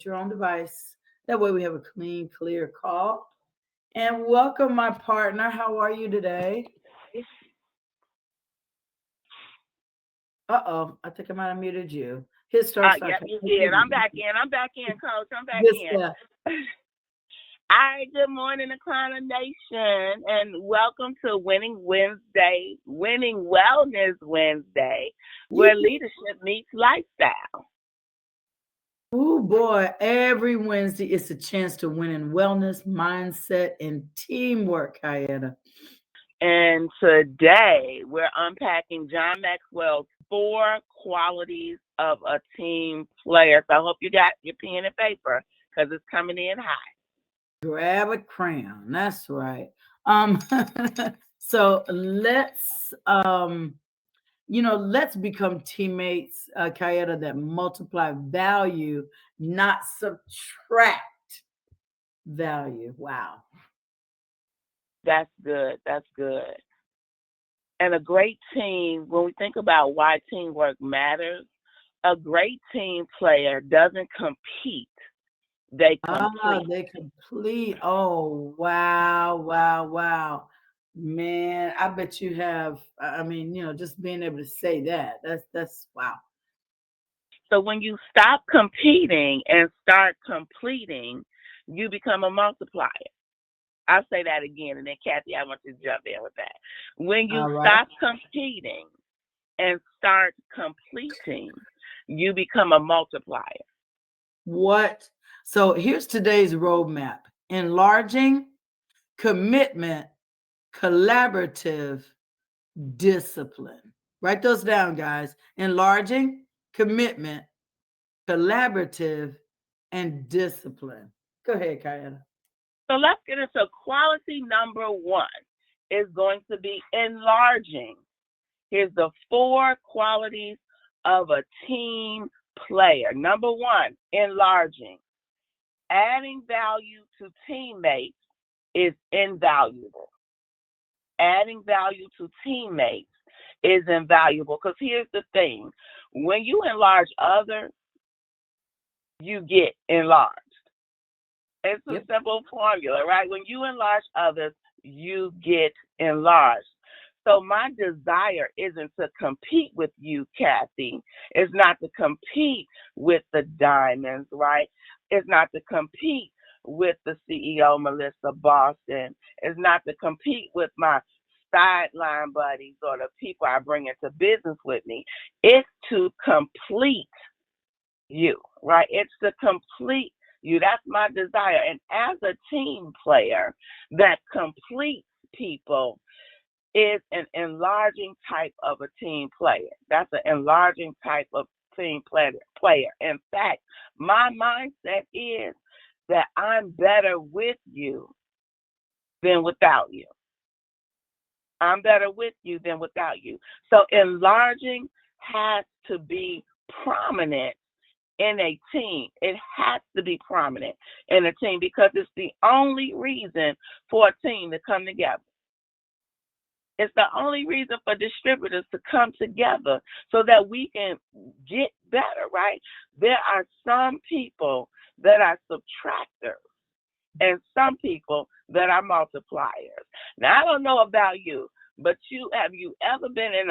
your own device. That way we have a clean, clear call. And welcome, my partner. How are you today? Uh-oh, I think I might have muted you. Hit star star. Yep, you did. I'm back in. I'm back in, Coach. I'm back Good in. stuff. All right, good morning, Aquana Nation, and welcome to Winning Wednesday, Winning Wellness Wednesday, where leadership meets lifestyle. Oh boy, every Wednesday it's a chance to win in wellness, mindset, and teamwork, Kayaetta. And today we're unpacking John Maxwell's 4 qualities of a team player. So I hope you got your pen and paper because it's coming in hot. Grab a crayon. That's right. Um, so let's become teammates, Kayaetta, that multiply value, not subtract value. Wow. That's good. That's good. And a great team, when we think about why teamwork matters, a great team player doesn't compete, they Ah, complete. they complete. Oh, wow, wow, wow. Man, I bet you have, I mean, just being able to say that, that's wow. So when you stop competing and start completing, you become a multiplier. I'll say that again, and then Kathy, I want you to jump in with that. When you All right. stop competing and start completing, you become a multiplier. What? So here's today's roadmap: enlarging, commitment, collaborative, discipline. Write those down, guys. Enlarging, commitment, collaborative, and discipline. Go ahead, Kayana. So let's get into quality number 1 is going to be enlarging. Here's the 4 qualities of a team player. Number 1, enlarging. Adding value to teammates is invaluable. Adding value to teammates is invaluable because here's the thing. When you enlarge others, you get enlarged. It's a Yep. simple formula, right? When you enlarge others, you get enlarged. So my desire isn't to compete with you, Kathy. It's not to compete with the diamonds, right? It's not to compete with the CEO, Melissa Boston. It's not to compete with my sideline buddies or the people I bring into business with me. It's to complete you, right? It's to complete you. That's my desire. And as a team player that completes people is an enlarging type of a team player. That's an enlarging type of team player. In fact, my mindset is that I'm better with you than without you. I'm better with you than without you. So enlarging has to be prominent in a team. It has to be prominent in a team because it's the only reason for a team to come together. It's the only reason for distributors to come together so that we can get better, right? There are some people that are subtractors and some people that are multipliers. Now I don't know about you, but have you ever been in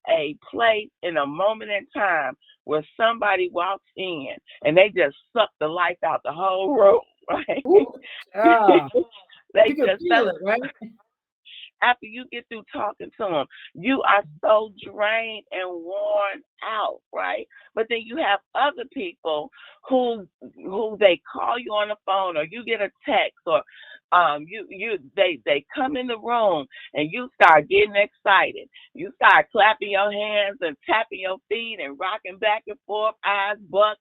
a place in a moment in time where somebody walks in and they just suck the life out the whole room, right? Ooh, yeah. They You can just feel it, right? after you get through talking to them, you are so drained and worn out, right? But then you have other people who they call you on the phone or you get a text or they come in the room and you start getting excited. You start clapping your hands and tapping your feet and rocking back and forth, eyes bucked,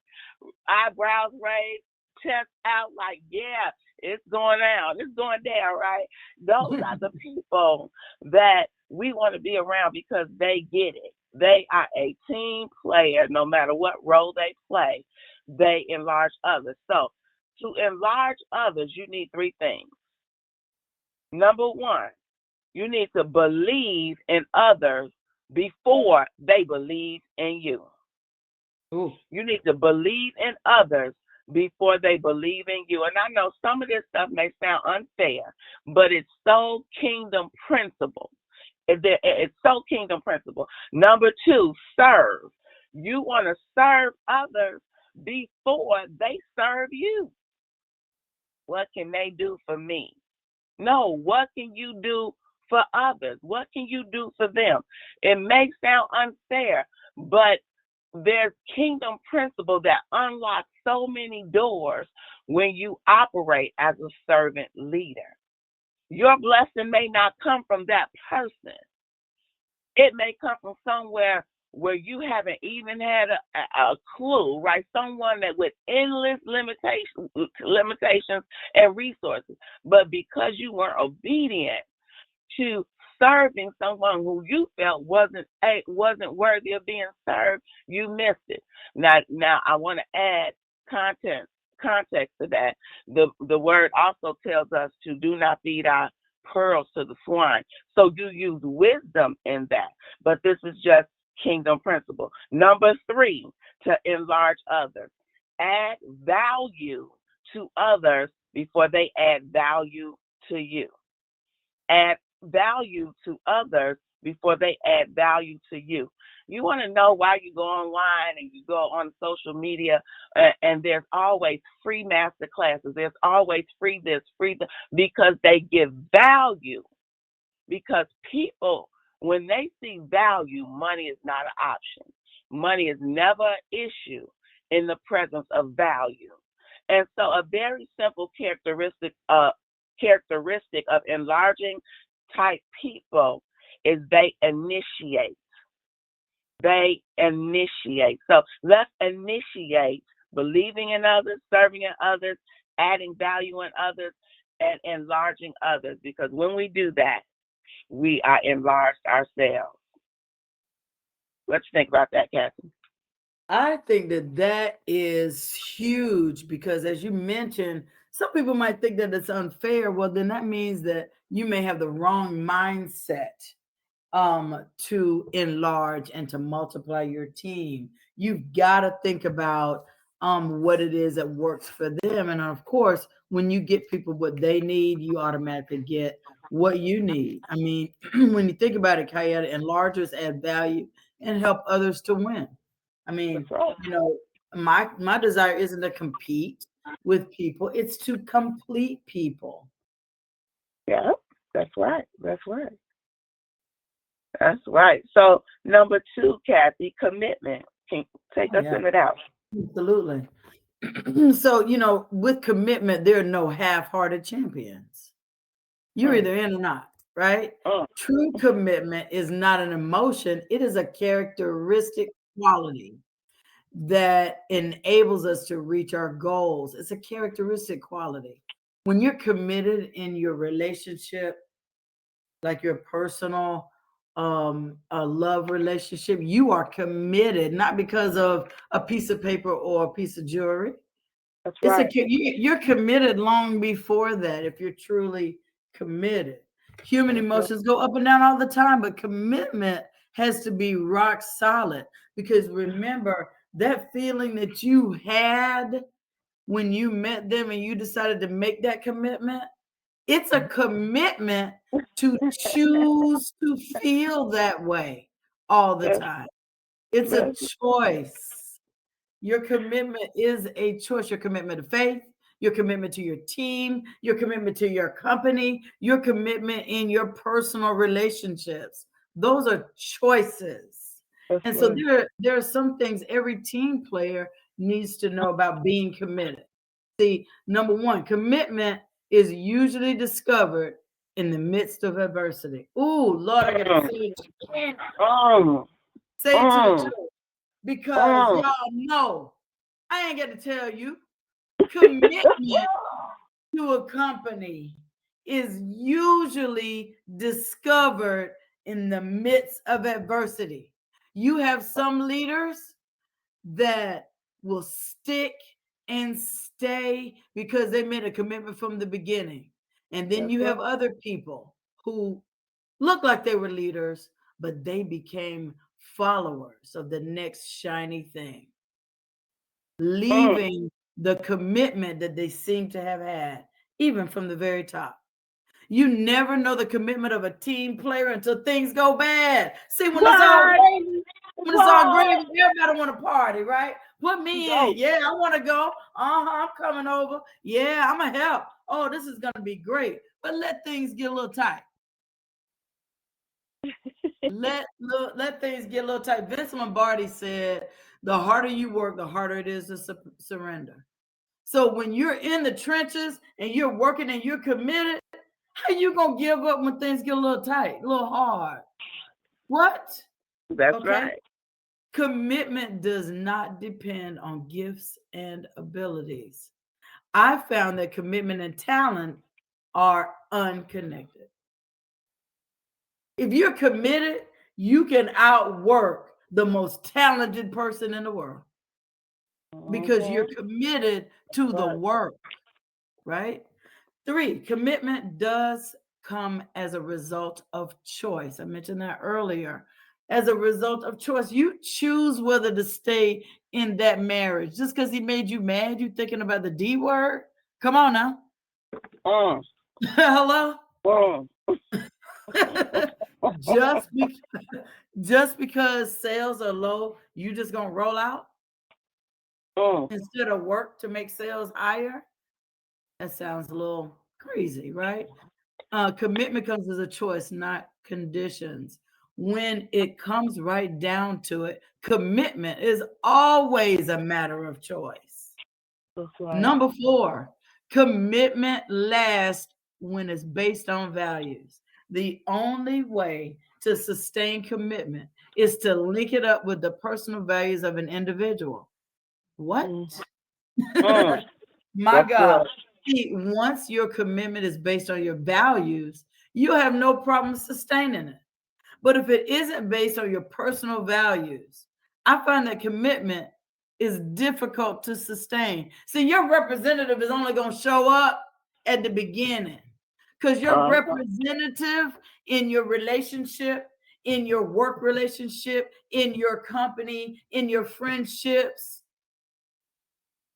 eyebrows raised, chest out like, yeah, it's going down. It's going down, right? Those are the people that we want to be around because they get it. They are a team player no matter what role they play. They enlarge others. So to enlarge others, you need 3 things. Number 1, you need to believe in others before they believe in you. Ooh. You need to believe in others before they believe in you. And I know some of this stuff may sound unfair, but it's so kingdom principle. It's so kingdom principle. Number two, serve. You want to serve others before they serve you. What can they do for me? No, what can you do for others? What can you do for them? It may sound unfair, but there's kingdom principle that unlocks so many doors when you operate as a servant leader. Your blessing may not come from that person. It may come from somewhere where you haven't even had a clue, right? Someone that with endless limitations and resources, but because you were obedient to serving someone who you felt wasn't worthy of being served, you missed it. Now I want to add context to that. The word also tells us to do not feed our pearls to the swine. So you use wisdom in that. But this is just kingdom principle. Number three, to enlarge others. Add value to others before they add value to you. Add value to others before they add value to you. You want to know why you go online and you go on social media and there's always free master classes. There's always free this, free that, because they give value. Because people, when they see value, money is not an option. Money is never an issue in the presence of value. And so a very simple characteristic of enlarging type people is they initiate. They initiate. So let's initiate believing in others, serving in others, adding value in others, and enlarging others. Because when we do that, we are enlarged ourselves. Let's think about that, Kathy. I think that that is huge because, as you mentioned, some people might think that it's unfair. Well, then that means that you may have the wrong mindset to enlarge and to multiply your team. You've got to think about what it is that works for them. And of course, when you get people what they need, you automatically get what you need. I mean, when you think about it, Kayaetta, enlargers add value and help others to win. I That's mean, right. you know, my desire isn't to compete with people, it's to complete people. Yeah, that's right. That's right. That's right. So number two, Kathy, commitment. Can you take Oh us yeah, into that? absolutely. So, with commitment, there are no half-hearted champions. You're Mm, either in or not, right? mm, True commitment is not an emotion, it is a characteristic quality that enables us to reach our goals. It's a characteristic quality. When you're committed in your relationship, like your personal a love relationship, you are committed not because of a piece of paper or a piece of jewelry. that's It's right. you're committed long before that if you're truly committed. Human That's right. emotions go up and down all the time, but commitment has to be rock solid because remember that feeling that you had when you met them and you decided to make that commitment. It's a commitment to choose to feel that way all the That's, time. It's a that's, choice. Your commitment is a choice. Your commitment to faith, your commitment to your team, your commitment to your company, your commitment in your personal relationships. Those are choices. that's And so right. there are some things every team player needs to know about being committed. See, number one, commitment is usually discovered in the midst of adversity. Ooh, Lord, I gotta Mm, say it again. mm, Say it to the mm, church because mm. y'all know I ain't got to tell you. Commitment to a company is usually discovered in the midst of adversity. You have some leaders that will stick and stay because they made a commitment from the beginning. And then That's you right. have other people who look like they were leaders, but they became followers of the next shiny thing. leaving the commitment that they seem to have had, even from the very top. You never know the commitment of a team player until things go bad. See, when it's all What? gravy, when it's all What? gravy, everybody want to party, right? Put me in. Go. Yeah, I want to go. I'm coming over. Yeah, I'm gonna help. Oh, this is gonna be great. But let things get a little tight. Let things get a little tight. Vince Lombardi said, "The harder you work, the harder it is to surrender." So when you're in the trenches and you're working and you're committed, how you gonna give up when things get a little tight, a little hard? What? That's Okay. right. Commitment does not depend on gifts and abilities. I found that commitment and talent are unconnected. If you're committed, you can outwork the most talented person in the world because you're committed to the Right. work, right? 3, commitment does come as a result of choice. I mentioned that earlier. As a result of choice, you choose whether to stay in that marriage. Just because he made you mad, you thinking about the D word? Come on now. Hello? just, be- just because sales are low, you just gonna roll out instead of work to make sales higher? That sounds a little crazy, right? Commitment comes as a choice, not conditions. When it comes right down to it, commitment is always a matter of choice. That's right. Number 4, commitment lasts when it's based on values. The only way to sustain commitment is to link it up with the personal values of an individual. What? My That's God. good. See, once your commitment is based on your values, you have no problem sustaining it. But if it isn't based on your personal values, I find that commitment is difficult to sustain. See, your representative is only going to show up at the beginning because your representative in your relationship, in your work relationship, in your company, in your friendships,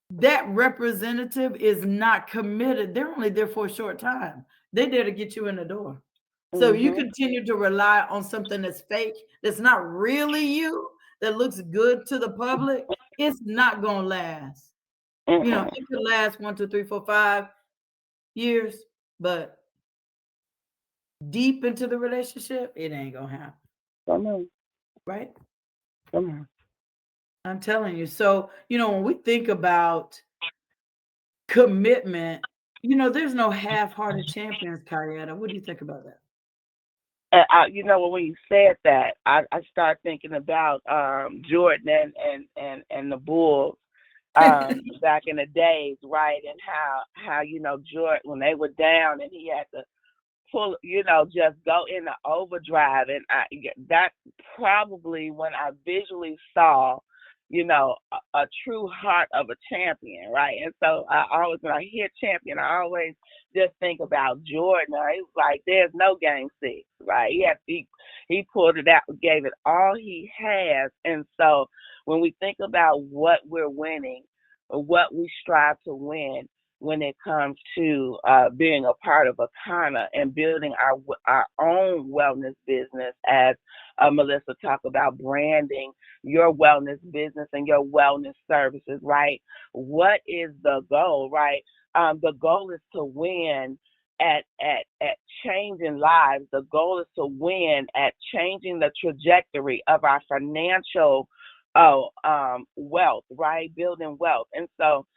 that representative is not committed. They're only there for a short time. They're there to get you in the door. So you continue to rely on something that's fake, that's not really you, that looks good to the public, it's not gonna last. You know, it could last 1, 2, 3, 4, 5 years, but deep into the relationship, it ain't gonna happen. Come on. Right? Come on. I'm telling you. So, when we think about commitment, there's no half-hearted champions, Kayaetta. What do you think about that? When you said that, I started thinking about Jordan and the Bulls back in the days, right? And how Jordan, when they were down and he had to pull, just go into overdrive, and that's probably when I visually saw, a true heart of a champion, right? And so I always, when I hear champion, I always just think about Jordan. It was like there's no game 6, right? He pulled it out, gave it all he has, and so when we think about what we're winning, or what we strive to win, when it comes to being a part of Akana and building our own wellness business, as Melissa talked about branding your wellness business and your wellness services, right? What is the goal, right? The goal is to win at changing lives. The goal is to win at changing the trajectory of our financial wealth, right? Building wealth. And so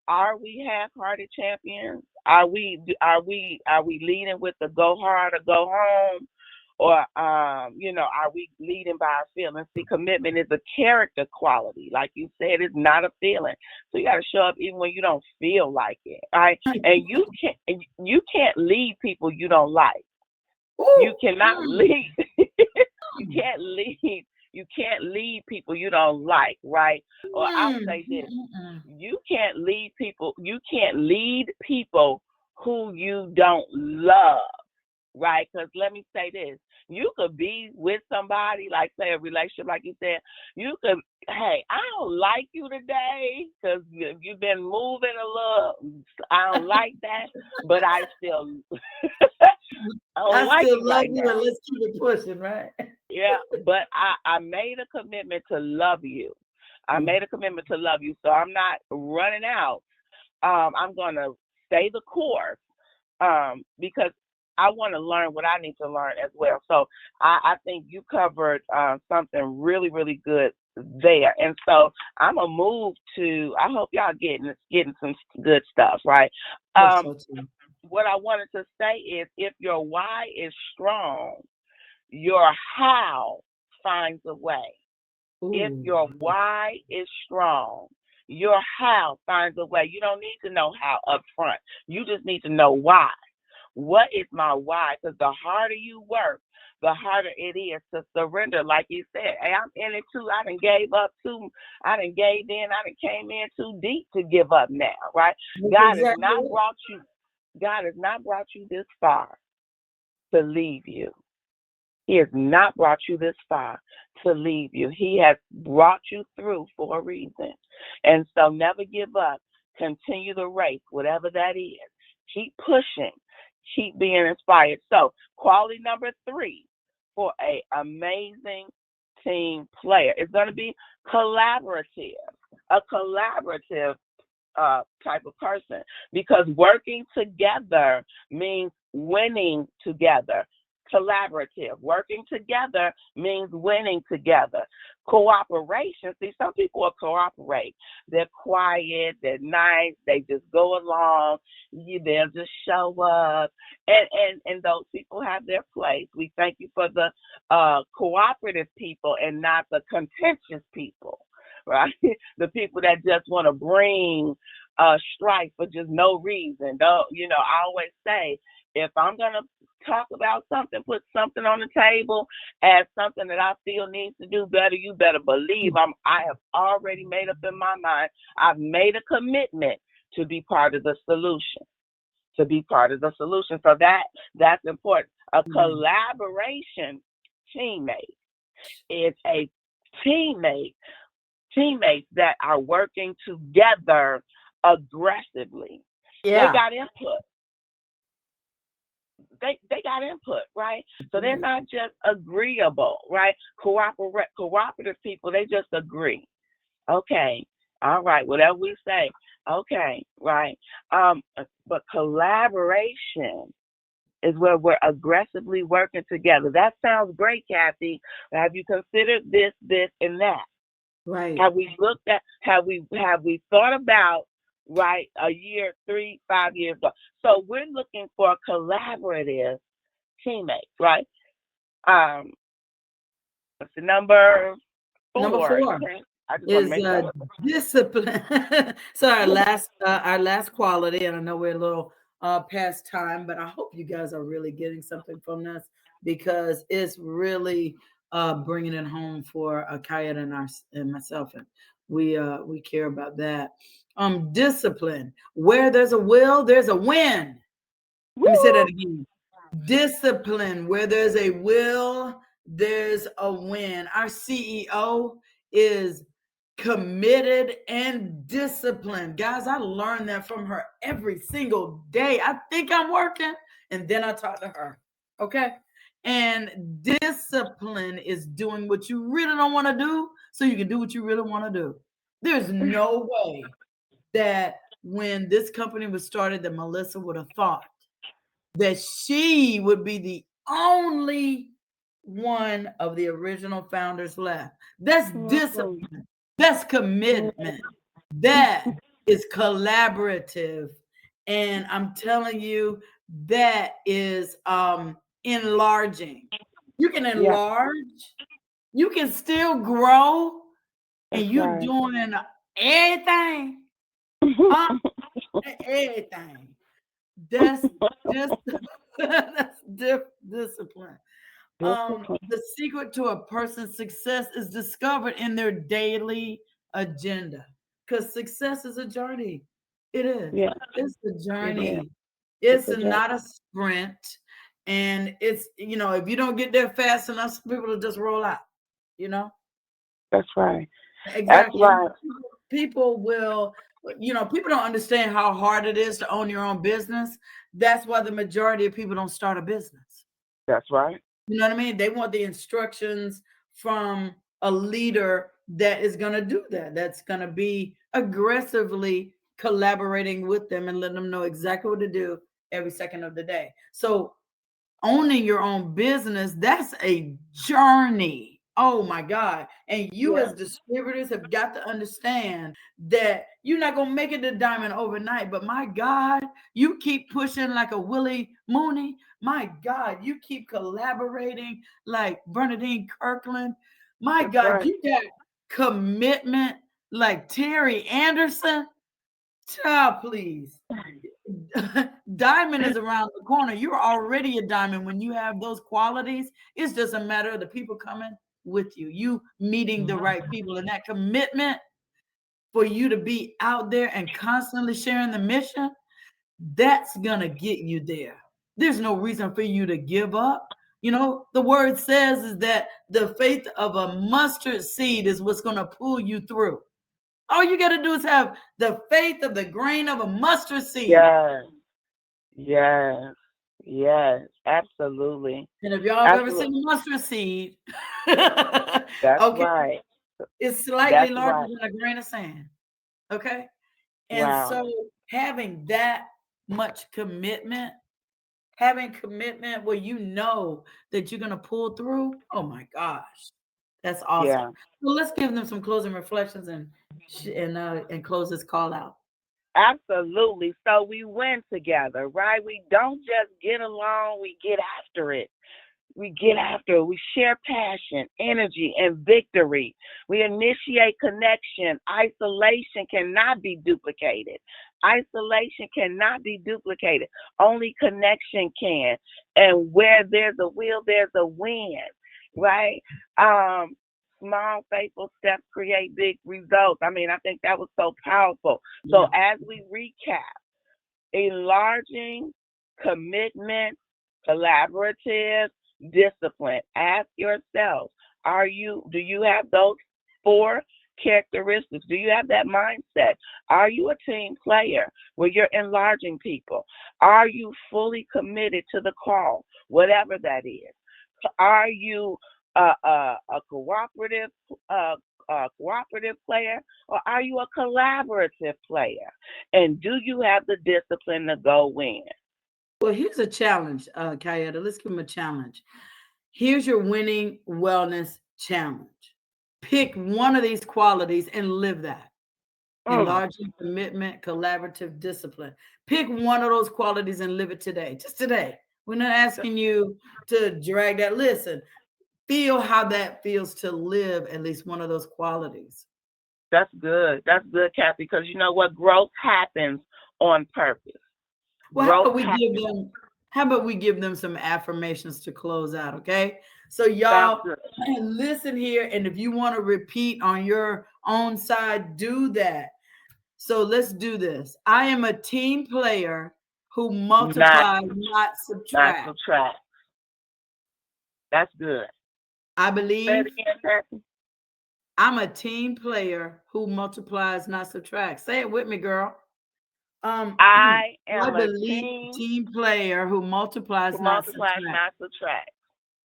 are we half-hearted champions? Are we leading with the go hard or go home? Or are we leading by our feelings? See, commitment is a character quality. Like you said, it's not a feeling. So you gotta show up even when you don't feel like it. Right? And you can't lead people you don't like. You cannot lead. You can't lead. You can't lead people you don't like, right? Or I'll say this: you can't lead people. You can't lead people who you don't love, right? Because let me say this: You could be with somebody, like say a relationship, like you said. You could, hey, I don't like you today because you've been moving a little. I don't like that, but I still, I don't I like still you love right you, and now. let's keep it pushing, right? Yeah, but I made a commitment to love you. I Mm. made a commitment to love you, so I'm not running out. I'm gonna stay the course, because I want to learn what I need to learn as well. So I think you covered something really, really good there. And so I'm gonna move to. I hope y'all getting some good stuff, right? Hope Um, so too. what I wanted to say is, if your why is strong, your how finds a way. If Ooh, your why is strong, your how finds a way. You don't need to know how up front. You just need to know why. What is my why? Because the harder you work, the harder it is to surrender. Like you said, hey, I'm in it too. I done gave up too. I done gave in. I done came in too deep to give up now, right? that's God has exactly not it. brought you. God has not brought you this far to leave you. He has not brought you this far to leave you. He has brought you through for a reason. And so never give up. Continue the race, whatever that is. Keep pushing. Keep being inspired. So, quality number 3 for a amazing team player is going to be collaborative. A collaborative type of person, because working together means winning together. Collaborative, working together means winning together. Cooperation, see, some people will cooperate. They're quiet, they're nice, they just go along, they'll just show up, and those people have their place. We thank you for the cooperative people and not the contentious people, right? The people that just want to bring strife for just no reason. Don't, I always say, if I'm gonna talk about something, put something on the table as something that I feel needs to do better, you better believe I have already made up in my mind. I've made a commitment to be part of the solution. To be part of the solution. So that's important. A Mm. collaboration teammate is a teammate teammates that are working together aggressively. They Yeah. got input. They got input, right? So they're Right. not just agreeable, right? Cooperative people, they just agree. Okay, all right, whatever we say, okay, right. But collaboration is where we're aggressively working together. That sounds great, Kathy. Have you considered this, and that? Right. Have we looked at? Have we thought about, right, a year, 3, 5 years ago? So we're looking for collaborative teammates, right? Um, what's the number Number 4? four I just want to is make sure. discipline. So our last quality, and I know we're a little past time, but I hope you guys are really getting something from this, because it's really bringing it home for Kayaetta and myself, and we care about that. Discipline. Where there's a will, there's a win. Let me say that Woo! again. Discipline. Where there's a will, there's a win. Our CEO is committed and disciplined. Guys, I learned that from her every single day. I think I'm working, and then I talk to her. Okay. And discipline is doing what you really don't want to do so you can do what you really want to do. There's no way that when this company was started that Melissa would have thought that she would be the only one of the original founders left. That's Mhm. discipline. That's commitment. That is collaborative. And I'm telling you, that is enlarging. You can Yeah, enlarge, you can still grow, and that's you right. doing everything. Huh? Everything. That's just that's discipline. Discipline. The secret to a person's success is discovered in their daily agenda. Because success is a journey. It is. Yeah, It's a it is. journey. It's It's a job. not a sprint. And it's, if you don't get there fast enough, some people will just roll out, you know? That's right. That's Exactly. right. People will, people don't understand how hard it is to own your own business. That's why the majority of people don't start a business. That's right. You know what I mean? They want the instructions from a leader that is going to do that. That's going to be aggressively collaborating with them and letting them know exactly what to do every second of the day. So owning your own business, that's a journey. Oh my God. And you Yeah. as distributors have got to understand that you're not going to make it to diamond overnight. But my God, you keep pushing like a Willie Mooney. My God, you keep collaborating like Bernadine Kirkland. My That's God, right. you got commitment like Terry Anderson. Child, please. Diamond is around the corner. You're already a diamond when you have those qualities. It's just a matter of the people coming with you, you meeting the right people, and that commitment for you to be out there and constantly sharing the mission. That's gonna get you there. There's no reason for you to give up. The word says is that the faith of a mustard seed is what's gonna pull you through. All you got to do is have the faith of the grain of a mustard seed. Yes. Yes. Yes. Absolutely. And if y'all have ever Absolutely. seen a mustard seed, That's okay, right. it's slightly That's larger right. than a grain of sand. Okay. And Wow. so having that much commitment, having commitment where you know that you're going to pull through, oh my gosh, that's awesome. Yeah. Well, let's give them some closing reflections and close this call out. Absolutely. So we win together, right? We don't just get along, we get after it. We get after it. We share passion, energy, and victory. We initiate connection. Isolation cannot be duplicated. Isolation cannot be duplicated. Only connection can. And where there's a will, there's a win, right? Um, Small, faithful steps create big results. I mean, I think that was so powerful. So Yeah. as we recap, enlarging, commitment, collaborative, discipline. Ask yourself, do you have those four characteristics? Do you have that mindset? Are you a team player where you're enlarging people? Are you fully committed to the call, whatever that is? Are you a cooperative player, or are you a collaborative player? And do you have the discipline to go win? Well, here's a challenge, Kayaetta. Let's give them a challenge. Here's your winning wellness challenge. Pick one of these qualities and live that. Mm, Enlarging commitment, collaborative discipline. Pick one of those qualities and live it today, just today. We're not asking you to drag that. Listen, feel how that feels to live at least one of those qualities. that's good. That's good, Kathy, because you know what? Growth happens on purpose. Well, how Growth about we give happens. them some affirmations to close out, okay? So Sounds y'all good. listen here, and if you want to repeat on your own side, do that. So let's do this. I am a team player who Not, multiplies, not not subtract. subtract. That's good. I Say it believe again, Kathy. I'm a team player who multiplies, not subtract. Say it with me, girl. I I am a believe team team player who who multiplies, not multiplies, subtract. not subtract,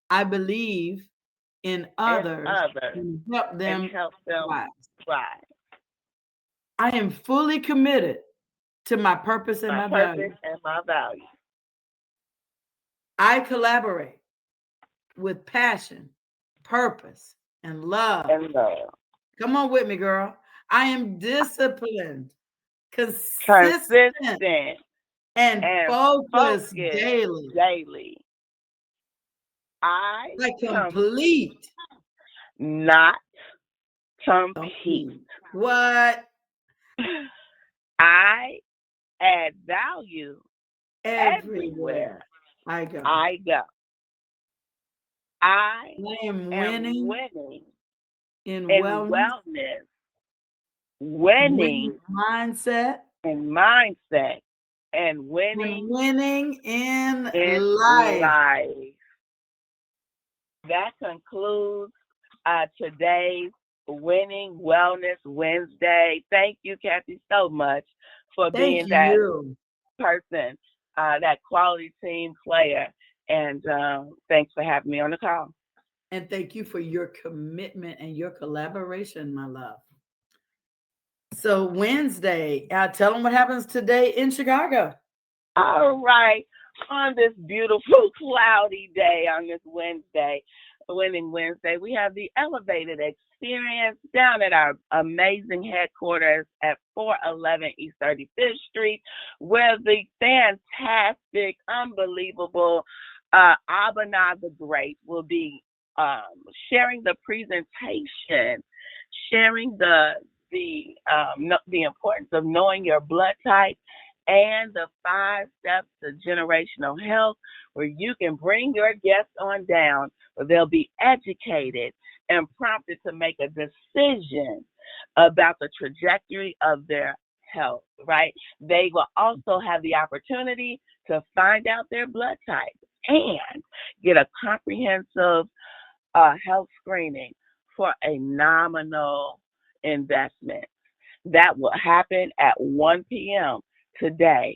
I believe in and others others, and help and them help them thrive. thrive. I am fully committed to my purpose and My my purpose value. and my value. I collaborate with passion, purpose, and love. And love. Come on with me, girl. I am disciplined, consistent, Consistent and and focused focused daily. daily. I I com- complete, not compete. complete. What? I add value everywhere Everywhere I go. I go. I I am am winning winning in in wellness, wellness, winning winning mindset, in mindset, and And winning winning in in life. life. That concludes today's Winning Wellness Wednesday. Thank you, Kathy, so much for Thank being that you. person, that quality team player. And thanks for having me on the call. And thank you for your commitment and your collaboration, my love. So, Wednesday, tell them what happens today in Chicago. All right. On this beautiful, cloudy day, on this Wednesday, Winning Wednesday, we have the elevated experience down at our amazing headquarters at 411 East 35th Street, where the fantastic, unbelievable Abana the Great will be sharing the presentation, sharing the importance of knowing your blood type and the 5 steps to generational health, where you can bring your guests on down, where they'll be educated and prompted to make a decision about the trajectory of their health, right? They will also have the opportunity to find out their blood type and get a comprehensive health screening for a nominal investment. That will happen at 1 p.m. today.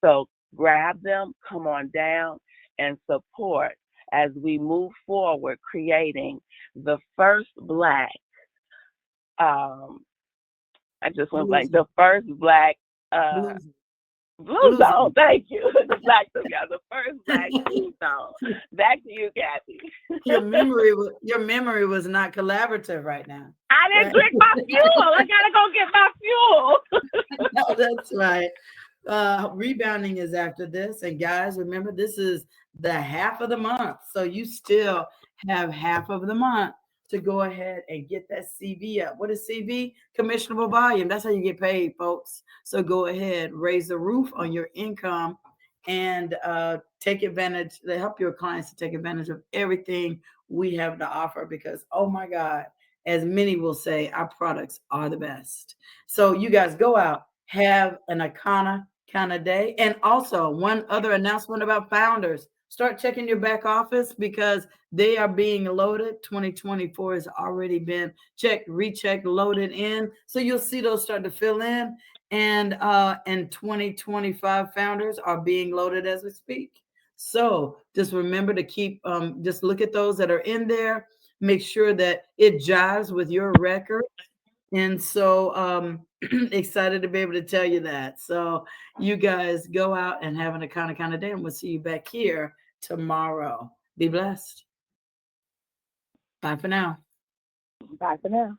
So grab them, come on down, and support as we move forward creating the first Black, I just went Blues, blank, the first Black blues, Blue blues. Zone. Thank you. The the first Black Blue Zone. Back to you, Kathy. Your memory was not collaborative right now. I didn't Right? drink my fuel. I gotta go get my fuel. No, that's right. Rebounding is after this. And guys, remember, this is the half of the month. So you still have half of the month to go ahead and get that CV up. What is CV? Commissionable volume. That's how you get paid, folks. So go ahead, raise the roof on your income and take advantage, to help your clients to take advantage of everything we have to offer because, oh my God, as many will say, our products are the best. So you guys go out, have an Icona kind of day. And also, one other announcement about founders, start checking your back office because they are being loaded. 2024 has already been checked, rechecked, loaded in. So you'll see those start to fill in. And 2025 founders are being loaded as we speak. So just remember to keep, just look at those that are in there, make sure that it jives with your record. And so excited to be able to tell you that. So you guys go out and have an kind of day, and we'll see you back here tomorrow. Be blessed. Bye for now. Bye for now.